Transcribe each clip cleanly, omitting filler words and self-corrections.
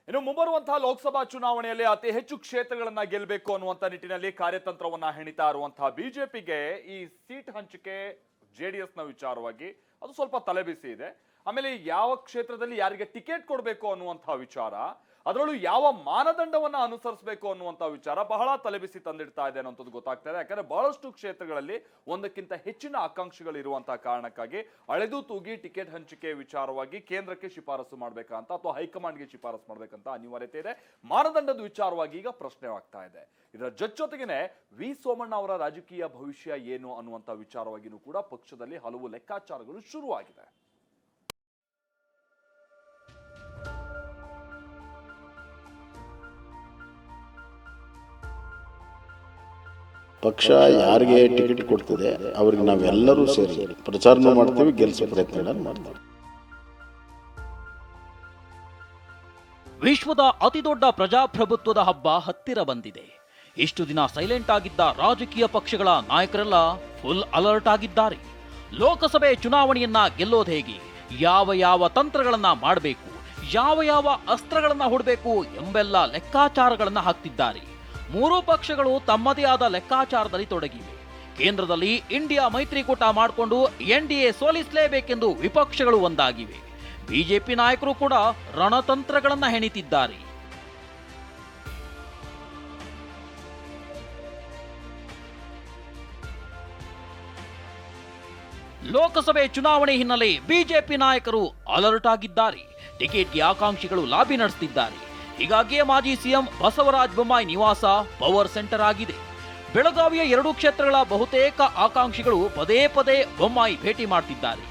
ಇನ್ನು ಮುಂಬರುವಂತಹ ಲೋಕಸಭಾ ಚುನಾವಣೆಯಲ್ಲಿ ಅತಿ ಹೆಚ್ಚು ಕ್ಷೇತ್ರಗಳನ್ನ ಗೆಲ್ಲಬೇಕು ಅನ್ನುವಂತ ನಿಟ್ಟಿನಲ್ಲಿ ಕಾರ್ಯತಂತ್ರವನ್ನ ಹೆಣಿತಾ ಇರುವಂತಹ ಬಿಜೆಪಿಗೆ ಈ ಸೀಟ್ ಹಂಚಿಕೆ ಜೆಡಿಎಸ್ ನ ವಿಚಾರವಾಗಿ ಅದು ಸ್ವಲ್ಪ ತಲೆಬಿಸಿ ಇದೆ. ಆಮೇಲೆ ಯಾವ ಕ್ಷೇತ್ರದಲ್ಲಿ ಯಾರಿಗೆ ಟಿಕೆಟ್ ಕೊಡಬೇಕು ಅನ್ನುವಂತಹ ವಿಚಾರ, ಅದರಲ್ಲೂ ಯಾವ ಮಾನದಂಡವನ್ನ ಅನುಸರಿಸಬೇಕು ಅನ್ನುವಂಥ ವಿಚಾರ ಬಹಳ ತಲೆಬಿಸಿ ತಂದಿಡ್ತಾ ಇದೆ ಅನ್ನೋದು ಗೊತ್ತಾಗ್ತಾ ಇದೆ. ಯಾಕಂದ್ರೆ ಬಹಳಷ್ಟು ಕ್ಷೇತ್ರಗಳಲ್ಲಿ ಒಂದಕ್ಕಿಂತ ಹೆಚ್ಚಿನ ಆಕಾಂಕ್ಷಿಗಳು ಇರುವಂತಹ ಕಾರಣಕ್ಕಾಗಿ ಅಳೆದು ತೂಗಿ ಟಿಕೆಟ್ ಹಂಚಿಕೆ ವಿಚಾರವಾಗಿ ಕೇಂದ್ರಕ್ಕೆ ಶಿಫಾರಸು ಮಾಡ್ಬೇಕಂತ ಅಥವಾ ಹೈಕಮಾಂಡ್ಗೆ ಶಿಫಾರಸು ಮಾಡ್ಬೇಕಂತ ಅನಿವಾರ್ಯತೆ ಇದೆ. ಮಾನದಂಡದ ವಿಚಾರವಾಗಿ ಈಗ ಪ್ರಶ್ನೆ ಆಗ್ತಾ ಇದೆ. ಇದರ ಜೊತೆಗೇನೆ ವಿ ಸೋಮಣ್ಣ ಅವರ ರಾಜಕೀಯ ಭವಿಷ್ಯ ಏನು ಅನ್ನುವಂಥ ವಿಚಾರವಾಗಿಯೂ ಕೂಡ ಪಕ್ಷದಲ್ಲಿ ಹಲವು ಲೆಕ್ಕಾಚಾರಗಳು ಶುರುವಾಗಿದೆ. ಪಕ್ಷ ಯಾರಿಗೆ ಟಿಕೆಟ್ ಕೊಡ್ತದೆ ಅವ್ರಿಗೆ ನಾವೆಲ್ಲರೂ ಸೇರಿ ಪ್ರಚಾರನೂ ಮಾಡ್ತೀವಿ, ಗೆಲ್ಲಿಸೋ ಪ್ರಯತ್ನ ಮಾಡ್ತೀವಿ. ವಿಶ್ವದ ಅತಿದೊಡ್ಡ ಪ್ರಜಾಪ್ರಭುತ್ವದ ಹಬ್ಬ ಹತ್ತಿರ ಬಂದಿದೆ. ಇಷ್ಟು ದಿನ ಸೈಲೆಂಟ್ ಆಗಿದ್ದ ರಾಜಕೀಯ ಪಕ್ಷಗಳ ನಾಯಕರೆಲ್ಲ ಫುಲ್ ಅಲರ್ಟ್ ಆಗಿದ್ದಾರೆ. ಲೋಕಸಭೆ ಚುನಾವಣೆಯನ್ನ ಗೆಲ್ಲೋದು ಹೇಗೆ, ಯಾವ ತಂತ್ರಗಳನ್ನ ಮಾಡಬೇಕು, ಯಾವ ಅಸ್ತ್ರಗಳನ್ನ ಹೂಡಬೇಕು ಎಂಬೆಲ್ಲ ಲೆಕ್ಕಾಚಾರಗಳನ್ನ ಹಾಕ್ತಿದ್ದಾರೆ. ಮೂರೂ ಪಕ್ಷಗಳು ತಮ್ಮದೇ ಆದ ಲೆಕ್ಕಾಚಾರದಲ್ಲಿ ತೊಡಗಿವೆ. ಕೇಂದ್ರದಲ್ಲಿ ಇಂಡಿಯಾ ಮೈತ್ರಿಕೂಟ ಮಾಡಿಕೊಂಡು ಎನ್ಡಿಎ ಸೋಲಿಸಲೇಬೇಕೆಂದು ವಿಪಕ್ಷಗಳು ಒಂದಾಗಿವೆ. ಬಿಜೆಪಿ ನಾಯಕರು ಕೂಡ ರಣತಂತ್ರಗಳನ್ನ ಹೆಣಿತಿದ್ದಾರೆ. ಲೋಕಸಭೆ ಚುನಾವಣೆ ಹಿನ್ನೆಲೆ ಬಿಜೆಪಿ ನಾಯಕರು ಅಲರ್ಟ್ ಆಗಿದ್ದಾರೆ. ಟಿಕೆಟ್ಗೆ ಆಕಾಂಕ್ಷಿಗಳು ಲಾಬಿ ನಡೆಸುತ್ತಿದ್ದಾರೆ. ಹೀಗಾಗಿಯೇ ಮಾಜಿ ಸಿಎಂ ಬಸವರಾಜ ಬೊಮ್ಮಾಯಿ ನಿವಾಸ ಪವರ್ ಸೆಂಟರ್ ಆಗಿದೆ. ಬೆಳಗಾವಿಯ 2 ಕ್ಷೇತ್ರಗಳ ಬಹುತೇಕ ಆಕಾಂಕ್ಷಿಗಳು ಪದೇ ಬೊಮ್ಮಾಯಿ ಭೇಟಿ ಮಾಡ್ತಿದ್ದಾರೆ.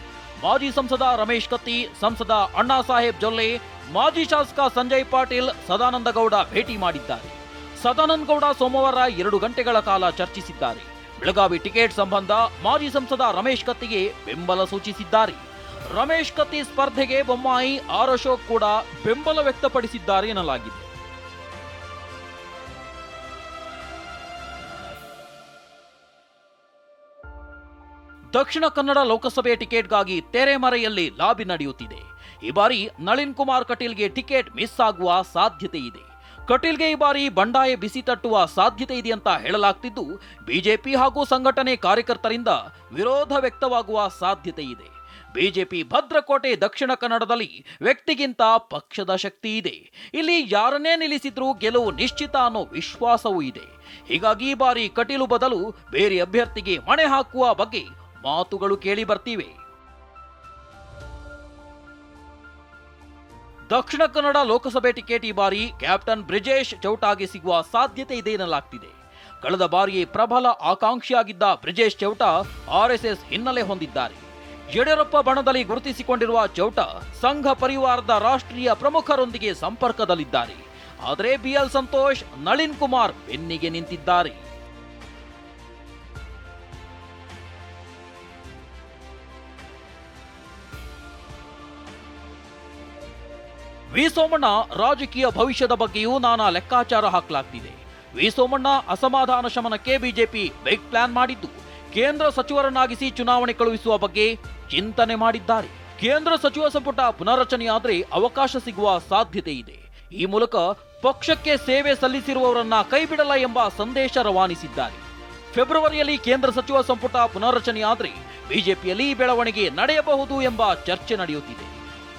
ಮಾಜಿ ಸಂಸದ ರಮೇಶ್ ಕತ್ತಿ, ಸಂಸದ ಅಣ್ಣಾ ಸಾಹೇಬ್ ಜೊಲ್ಲೆ, ಮಾಜಿ ಶಾಸಕ ಸಂಜಯ್ ಪಾಟೀಲ್, ಸದಾನಂದ ಗೌಡ ಭೇಟಿ ಮಾಡಿದ್ದಾರೆ. ಸದಾನಂದ ಗೌಡ ಸೋಮವಾರ 2 ಗಂಟೆಗಳ ಕಾಲ ಚರ್ಚಿಸಿದ್ದಾರೆ. ಬೆಳಗಾವಿ ಟಿಕೆಟ್ ಸಂಬಂಧ ಮಾಜಿ ಸಂಸದ ರಮೇಶ್ ಕತ್ತಿಗೆ ಬೆಂಬಲ ಸೂಚಿಸಿದ್ದಾರೆ. ರಮೇಶ್ ಕತ್ತಿ ಸ್ಪರ್ಧೆಗೆ ಬೊಮ್ಮಾಯಿ, ಆರ್ ಅಶೋಕ್ ಕೂಡ ಬೆಂಬಲ ವ್ಯಕ್ತಪಡಿಸಿದ್ದಾರೆ ಎನ್ನಲಾಗಿದೆ. ದಕ್ಷಿಣ ಕನ್ನಡ ಲೋಕಸಭೆ ಟಿಕೆಟ್ಗಾಗಿ ತೆರೆಮರೆಯಲ್ಲಿ ಲಾಬಿ ನಡೆಯುತ್ತಿದೆ. ಈ ಬಾರಿ ನಳಿನ್ ಕುಮಾರ್ ಕಟೀಲ್ಗೆ ಟಿಕೆಟ್ ಮಿಸ್ ಆಗುವ ಸಾಧ್ಯತೆ ಇದೆ. ಕಟೀಲ್ಗೆ ಈ ಬಾರಿ ಬಂಡಾಯ ಬಿಸಿ ತಟ್ಟುವ ಸಾಧ್ಯತೆ ಇದೆ ಅಂತ ಹೇಳಲಾಗ್ತಿದ್ದು, ಬಿಜೆಪಿ ಹಾಗೂ ಸಂಘಟನೆ ಕಾರ್ಯಕರ್ತರಿಂದ ವಿರೋಧ ವ್ಯಕ್ತವಾಗುವ ಸಾಧ್ಯತೆ ಇದೆ. ಬಿಜೆಪಿ ಭದ್ರಕೋಟೆ ದಕ್ಷಿಣ ಕನ್ನಡದಲ್ಲಿ ವ್ಯಕ್ತಿಗಿಂತ ಪಕ್ಷದ ಶಕ್ತಿ ಇದೆ. ಇಲ್ಲಿ ಯಾರನ್ನೇ ನಿಲ್ಲಿಸಿದ್ರೂ ಗೆಲುವು ನಿಶ್ಚಿತ ಅನ್ನೋ ವಿಶ್ವಾಸವೂ ಇದೆ. ಹೀಗಾಗಿ ಈ ಬಾರಿ ಕಟೀಲು ಬದಲು ಬೇರೆ ಅಭ್ಯರ್ಥಿಗೆ ಮಣೆ ಹಾಕುವ ಬಗ್ಗೆ ಮಾತುಗಳು ಕೇಳಿ ಬರ್ತಿವೆ. ದಕ್ಷಿಣ ಕನ್ನಡ ಲೋಕಸಭೆ ಟಿಕೆಟ್ ಈ ಬಾರಿ ಕ್ಯಾಪ್ಟನ್ ಬ್ರಿಜೇಶ್ ಚೌಟಾಗೆ ಸಿಗುವ ಸಾಧ್ಯತೆ ಇದೆ ಎನ್ನಲಾಗ್ತಿದೆ. ಕಳೆದ ಬಾರಿಯೇ ಪ್ರಬಲ ಆಕಾಂಕ್ಷಿಯಾಗಿದ್ದ ಬ್ರಿಜೇಶ್ ಚೌಟ ಆರ್ಎಸ್ಎಸ್ ಹಿನ್ನೆಲೆ ಹೊಂದಿದ್ದಾರೆ. ಯಡಿಯೂರಪ್ಪ ಬಣದಲ್ಲಿ ಗುರುತಿಸಿಕೊಂಡಿರುವ ಚೌಟ ಸಂಘ ಪರಿವಾರದ ರಾಷ್ಟ್ರೀಯ ಪ್ರಮುಖರೊಂದಿಗೆ ಸಂಪರ್ಕದಲ್ಲಿದ್ದಾರೆ. ಆದರೆ ಬಿಎಲ್ ಸಂತೋಷ್, ನಳಿನ್ ಕುಮಾರ್ ಬೆನ್ನಿಗೆ ನಿಂತಿದ್ದಾರೆ. ವಿ ಸೋಮಣ್ಣ ರಾಜಕೀಯ ಭವಿಷ್ಯದ ಬಗ್ಗೆಯೂ ನಾನಾ ಲೆಕ್ಕಾಚಾರ ಹಾಕಲಾಗ್ತಿದೆ. ವಿ ಸೋಮಣ್ಣ ಅಸಮಾಧಾನ ಶಮನಕ್ಕೆ ಬಿಜೆಪಿ ಬಿಗ್ ಪ್ಲಾನ್ ಮಾಡಿದ್ದು, ಕೇಂದ್ರ ಸಚಿವರನ್ನಾಗಿಸಿ ಚುನಾವಣೆ ಕಳುಹಿಸುವ ಬಗ್ಗೆ ಚಿಂತನೆ ಮಾಡಿದ್ದಾರೆ. ಕೇಂದ್ರ ಸಚಿವ ಸಂಪುಟ ಪುನರ್ರಚನೆಯಾದ್ರೆ ಅವಕಾಶ ಸಿಗುವ ಸಾಧ್ಯತೆ ಇದೆ. ಈ ಮೂಲಕ ಪಕ್ಷಕ್ಕೆ ಸೇವೆ ಸಲ್ಲಿಸಿರುವವರನ್ನ ಕೈಬಿಡಲ್ಲ ಎಂಬ ಸಂದೇಶ ರವಾನಿಸಿದ್ದಾರೆ. ಫೆಬ್ರವರಿಯಲ್ಲಿ ಕೇಂದ್ರ ಸಚಿವ ಸಂಪುಟ ಪುನರ್ರಚನೆಯಾದ್ರೆ ಬಿಜೆಪಿಯಲ್ಲಿ ಬೆಳವಣಿಗೆ ನಡೆಯಬಹುದು ಎಂಬ ಚರ್ಚೆ ನಡೆಯುತ್ತಿದೆ.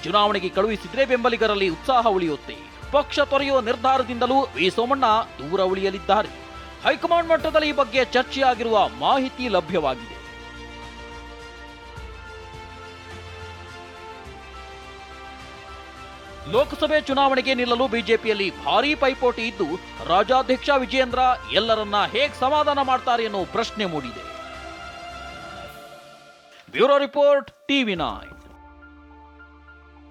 ಚುನಾವಣೆಗೆ ಕಳುಹಿಸಿದ್ರೆ ಬೆಂಬಲಿಗರಲ್ಲಿ ಉತ್ಸಾಹ ಉಳಿಯುತ್ತೆ. ಪಕ್ಷ ತೊರೆಯುವ ನಿರ್ಧಾರದಿಂದಲೂ ವಿ ಸೋಮಣ್ಣ ದೂರ ಉಳಿಯಲಿದ್ದಾರೆ. ಹೈಕಮಾಂಡ್ ಮಟ್ಟದಲ್ಲಿ ಈ ಬಗ್ಗೆ ಚರ್ಚೆಯಾಗಿರುವ ಮಾಹಿತಿ ಲಭ್ಯವಾಗಿದೆ. ಲೋಕಸಭೆ ಚುನಾವಣೆಗೆ ನಿಲ್ಲಲು ಬಿಜೆಪಿಯಲ್ಲಿ ಭಾರೀ ಪೈಪೋಟಿ ಇದ್ದು, ರಾಜ್ಯಾಧ್ಯಕ್ಷ ವಿಜಯೇಂದ್ರ ಎಲ್ಲರನ್ನ ಹೇಗೆ ಸಮಾಧಾನ ಮಾಡ್ತಾರೆ ಅನ್ನೋ ಪ್ರಶ್ನೆ ಮೂಡಿದೆ. Bureau report, ಟಿವಿ9.